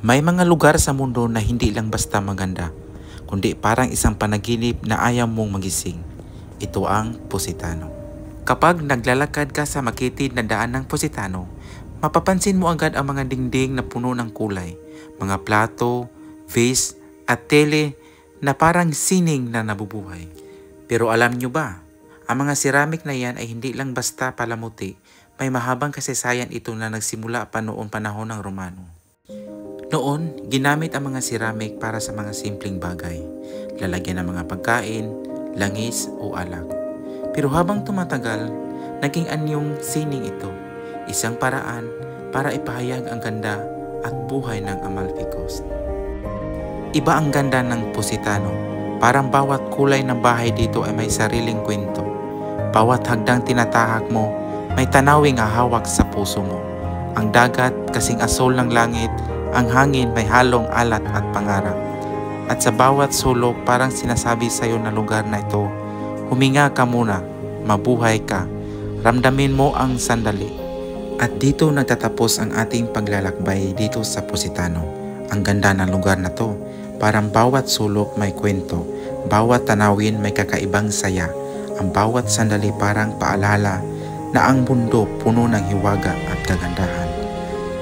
May mga lugar sa mundo na hindi lang basta maganda, kundi parang isang panaginip na ayaw mong magising. Ito ang Positano. Kapag naglalakad ka sa makitid na daan ng Positano, mapapansin mo agad ang mga dingding na puno ng kulay, mga plato, vase at tele na parang sining na nabubuhay. Pero alam nyo ba, ang mga ceramic na yan ay hindi lang basta palamuti, may mahabang kasaysayan ito na nagsimula pa noong panahon ng Romano. Noon, ginamit ang mga ceramic para sa mga simpleng bagay, lalagyan ng mga pagkain, langis o alak. Pero habang tumatagal, naging anyong sining ito, isang paraan para ipahayag ang ganda at buhay ng Amalfi Coast. Iba ang ganda ng Positano, parang bawat kulay ng bahay dito ay may sariling kwento. Bawat hagdang tinatahak mo, may tanawing hahawak sa puso mo. Ang dagat kasing asol ng langit, ang hangin may halong alat at pangarap. At sa bawat sulok parang sinasabi sa iyo na lugar na ito, huminga ka muna, mabuhay ka, ramdamin mo ang sandali. At dito nagtatapos ang ating paglalakbay dito sa Positano. Ang ganda ng lugar na to, parang bawat sulok may kwento, bawat tanawin may kakaibang saya, ang bawat sandali parang paalala na ang mundo puno ng hiwaga at kagandahan.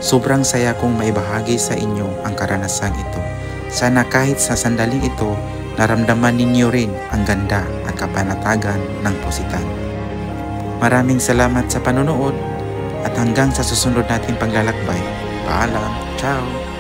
Sobrang saya kong maibahagi sa inyo ang karanasang ito. Sana kahit sa sandaling ito, naramdaman ninyo rin ang ganda at kapanatagan ng Positano. Maraming salamat sa panonood at hanggang sa susunod nating paglalakbay. Paalam. Ciao!